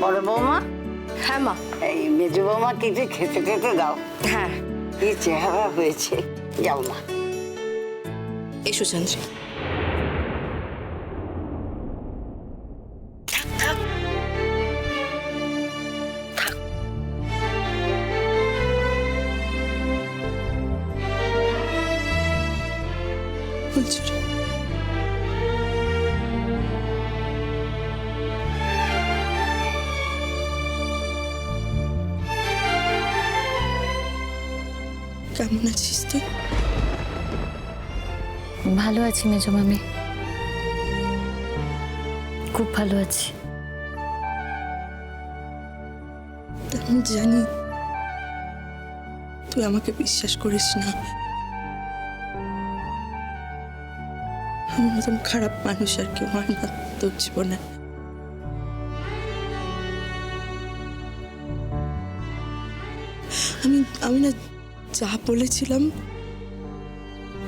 বড় বৌমা। হ্যাঁ মা। এই মেজো বৌমা কিছু খেতে খেতে দাও। হ্যাঁ। কি চেহারা হয়েছে, যাও মা। এসো চন্দ্রী। কেমন আছিস তুই? ভালো আছি মেজো মামি, খুব ভালো আছি। আমি জানি তুই আমাকে বিশ্বাস করিস না। আমার মতন খারাপ মানুষ আর কেউ হয় না তোর জীবনে। আমি না যা বলেছিলাম,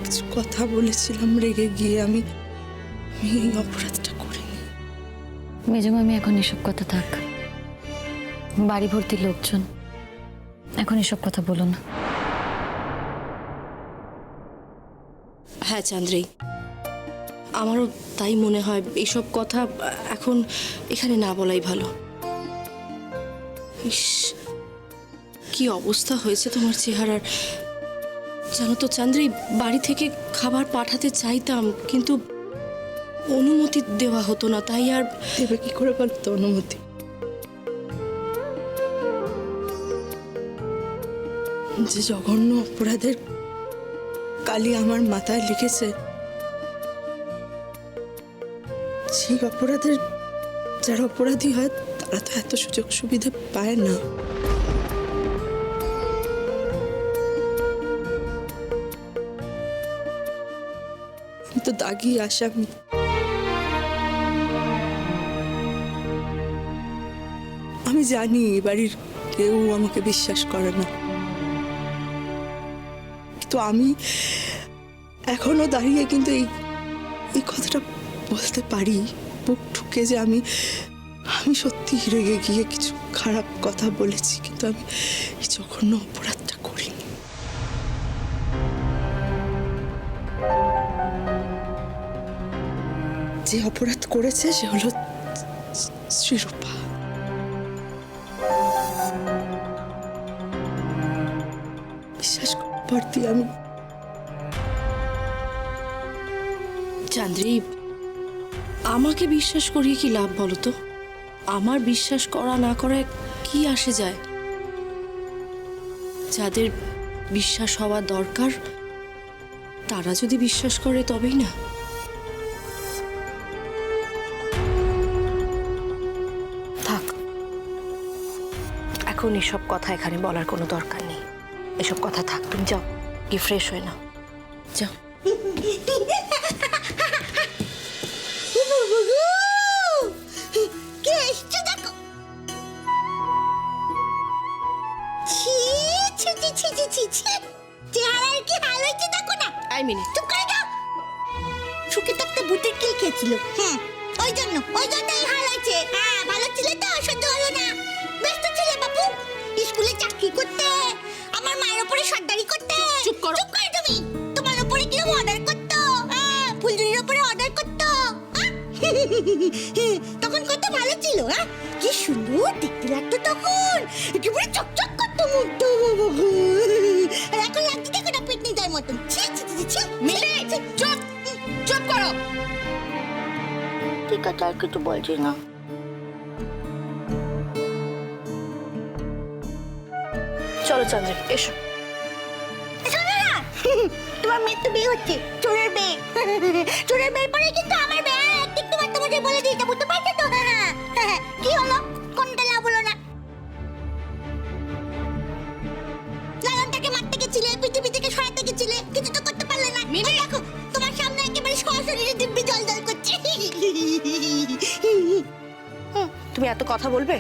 কিছু কথা বলেছিলাম রেগে গিয়ে, আমি এই অপরাধটা করিনি। মেজো মামি এখন এসব কথা থাক, বাড়ি ভর্তি লোকজন, এখন এসব কথা বলো না। হ্যাঁ চান্দ্রী, আমারও তাই মনে হয় এইসব কথা এখন এখানে না বলাই ভালো। ইস, কি অবস্থা হয়েছে তোমার চেহারার। জানো তো চান্দ্রী, বাড়ি থেকে খাবার পাঠাতে চাইতাম, কিন্তু অনুমতি দেওয়া হতো না, তাই আর দেবে কি করে বলতো অনুমতি? যে জঘন্য অপরাধের কালি আমার মাথায় লিখেছে, সেই অপরাধের যারা অপরাধী হয় তারা তো এত সুযোগ সুবিধা পায় না। আমি তো দাগি আসামি। আমি জানি বাড়ির কেউ আমাকে বিশ্বাস করে না, কিন্তু আমি এখনো দাঁড়িয়ে কিন্তু এই কথাটা বলতে পারি বুক ঠুকে যে আমি সত্যি রেগে গিয়ে কিছু খারাপ কথা বলেছি, কিন্তু আমি এই জঘন্য অপরাধটা করিনি। যে অপরাধ করেছে সে হলো শ্রীরূপা। বিশ্বাস করতে আমি চান্দ্রী, আমাকে বিশ্বাস করিয়ে কি লাভ বলো তো? আমার বিশ্বাস করা না করায় কি আসে যায়? যাদের বিশ্বাস হওয়া দরকার তারা যদি বিশ্বাস করে তবেই না। থাক, এখন এসব কথা এখানে বলার কোনো দরকার নেই। এসব কথা থাক, তুমি যাও গিয়ে ফ্রেশ হয়ে নাও, যাও। সুখে থাকতে ভূতের কিল খেয়েছিল। হ্যাঁ, ওই জন্য এই হাল হয়েছে। হ্যাঁ, ভালো ছিলে তো, সহ্য হলো না। ব্যস্ত ছিলে বাবু, স্কুলে চাকরি করতে, আমার মায়ের উপরে সর্দারি করতে। চুপ করো তুমি। তোমার উপরে কিরম অর্ডার করতো? হ্যাঁ, ফুলজুরির উপরে অর্ডার করতো। তখন কত ভালো ছিল। হ্যাঁ, কি সুন্দর দেখতে লাগতো তখন, একেবারে চকচক করতো মুখটা। আর এখন লাগছে দেখো না পিটনি দেওয়ার মতন। মিলে চুপ চুপ করো। ঠিক আছে, আর কিছু বলছি না। চলো চন্দ্রী, এসো। তোমার মেয়ের তো বিয়ে হচ্ছে, চোরের মেয়ে। চোরের মেয়ের পরে কিন্তু আমার মেয়ে একদিন তোমাকে বলে দিয়েছে, বুঝতে পারছো তো? কি হলো? কোনটা লাভ হলো না? লালনটাকে মারতে গেছিলে, পৃথিবী থেকে সরাতে গেছিলে, কিছু তো করতে পারলে না। মিমি দেখো, তোমার সামনে একেবারে সরাসরি দিব্যি জল জল করছে। তুমি এত কথা বলবে?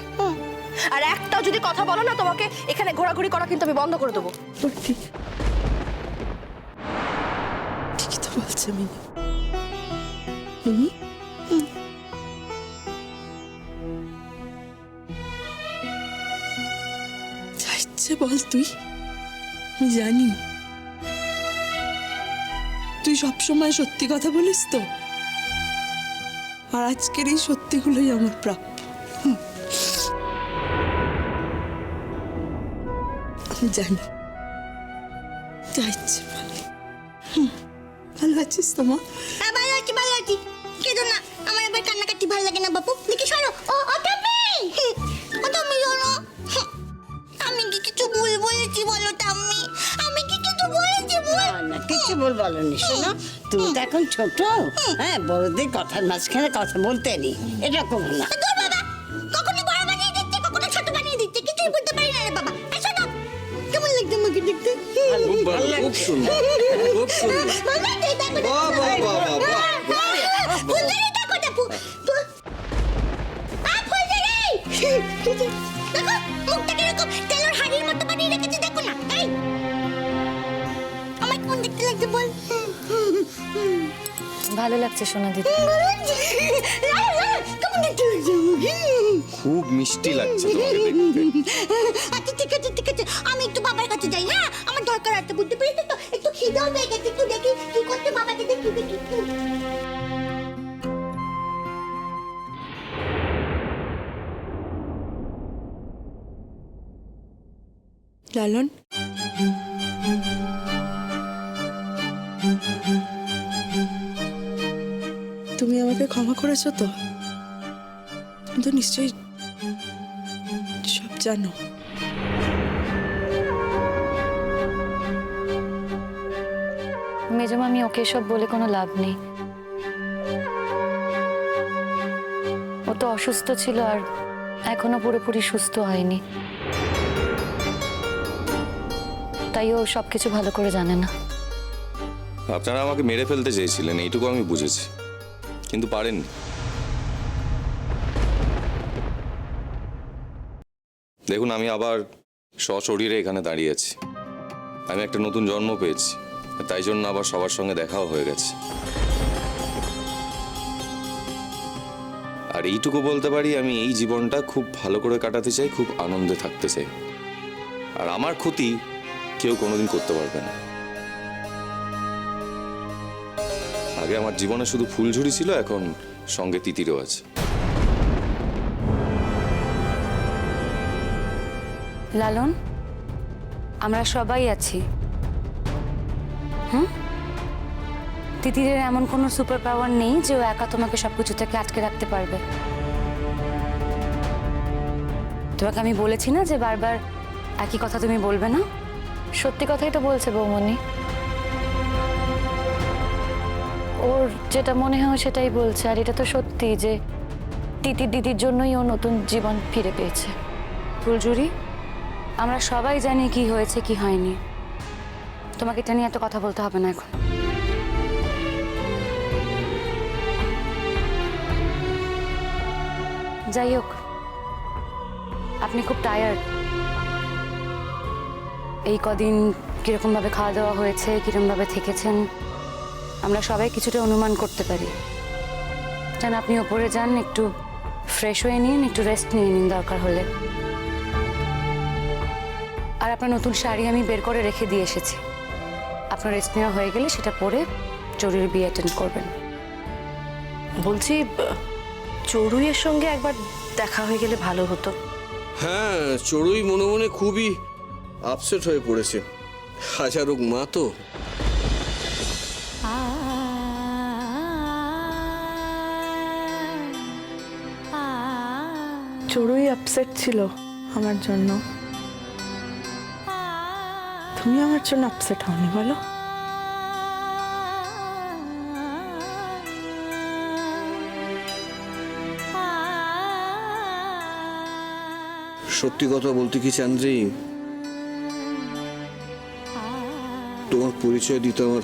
আর একটাও যদি কথা বলো না, তোমাকে এখানে ঘোরাঘুরি করা কিন্তু আমি বন্ধ করে দেবো। ঠিকই তো বলছে মিমি। মিমি, ইচ্ছে বল তুই? আমি জানি তুই সবসময় সত্যি কথা বলিস তো, আর আজকের এই সত্যিগুলোই আমার প্রাপ্য। আমি জানি, যা ইচ্ছে বল। ভালো আছিস তো মা? হ্যাঁ ভালো আছি, ভালো আছি। কেঁদো না, আমার এবার কান্নাকাটি ভালো লাগে না বাপু। দেখি সরো। ও টাপি, ও তুমি শোনো। আমি কি কিছু ভুল বলেছি বলো টাম্মি? আমি কি কিছু বলেছি ভুল? না কিছু বলনি, শোনো তুমি তো এখন ছোট। হ্যাঁ, বড়দের কথার মাঝখানে কথা বলতে নেই, এটা করো না। দূর বাবা, কখনো বড় বানিয়ে দিচ্ছে, কখনো ছোট বানিয়ে দিচ্ছে, কিছুই বলতে পারি না রে বাবা। শোনো, কেমন লাগছে আমাকে দেখতে? খুব ভালো, খুব সুন্দর, খুব সুন্দর। ভালো লাগছে, দেখো, দেখো। বাহ, বাহ, বাহ, বাহ, বাহ। ফুলদানি দেখো, দেখো। ফুলদানি! দেখো, মুখটা কিরকম তেলের হাড়ির মতো বানিয়ে রেখেছে, দেখো না। এই, আমার কেমন দেখতে লাগছে বল? ভালো লাগছে সোনা দিদি। কেমন দেখতে লাগছে আমাকে? খুব মিষ্টি লাগছে তোমাকে দেখতে। আচ্ছা ঠিক আছে, ঠিক আছে, আমি একটু বাবার কাছে যাই। হ্যাঁ, আমার দরকার আছে, বুঝতে পেরেছো তো? একটু খিদেও পেয়ে গেছে, একটু দেখি কি করতে, বাবাকে দেখি দেখি। লালন, তুমি আমাকে ক্ষমা করেছো তো? তুমি তো নিশ্চয়ই সব জানো। মেজমামি, ওকে সব বলে কোনো লাভ নেই। ও তো অসুস্থ ছিল আর এখনো পুরোপুরি সুস্থ হয়নি, তাই ও সবকিছু ভালো করে জানে না। আপনারা আমাকে মেরে ফেলতে চেয়েছিলেন, এইটুকু আমি বুঝেছি, কিন্তু পারেননি। দেখুন, আমি আবার সশরীরে এখানে দাঁড়িয়ে আছি। আমি একটা নতুন জন্ম পেয়েছি, তাই জন্য আবার সবার সঙ্গে দেখাও হয়ে গেছে। আর এইটুকু বলতে পারি, আমি এই জীবনটা খুব ভালো করে কাটাতে চাই, খুব আনন্দে থাকতে চাই। আর আমার ক্ষতি কেউ কোনোদিন করতে পারবে না। আগে আমার জীবনে শুধু ফুলঝুরি ছিল, এখন সঙ্গে তিতিরও আছে। লালন, আমরা সবাই আছি। তিতিরের এমন কোনো সুপার পাওয়ার নেই যে ও একা তোমাকে সবকিছু থেকে আটকে রাখতে পারবে। তোমাকে আমি বলেছি না যে বারবার একই কথা তুমি বলবে না। সত্যি কথাই তো বলছে বৌমনি। ওর যেটা মনে হয় সেটাই বলছে, আর এটা তো সত্যি যে তিতির দিদির জন্যই ও নতুন জীবন ফিরে পেয়েছে। ফুলঝুরি, আমরা সবাই জানি কি হয়েছে কি হয়নি। তোমাকে এটা নিয়ে এত কথা বলতে হবে না এখন। যাই হোক, আপনি খুব টায়ার্ড। এই কদিন কিরকম ভাবে খাওয়া দাওয়া হয়েছে, কিরকম ভাবে থেকেছেন, আমরা সবাই কিছুটা অনুমান করতে পারি। যান, আপনি ওপরে যান, একটু ফ্রেশ হয়ে নিন, একটু রেস্ট নিয়ে নিন দরকার হলে। আর আপনার নতুন শাড়ি আমি বের করে রেখে দিয়ে এসেছি। আপনার রেস্ট নেওয়া হয়ে গেলে সেটা পরে চড়ুইয়ের বিয়ে অ্যাটেন্ড করবেন। বলছি, চড়ুইয়ের সঙ্গে একবার দেখা হয়ে গেলে ভালো হতো। হ্যাঁ, চড়ুই মনে মনে খুবই আপসেট হয়ে পড়েছে। হাজারোক মা তো। চড়ুই আপসেট ছিল আমার জন্য, তুমি আমার জন্য আপসেট হওনি বলো? সত্যি কথা বলতে কি চান্দ্রি, তোমার পরিচয় দিতে আমার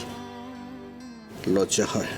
লজ্জা হয়।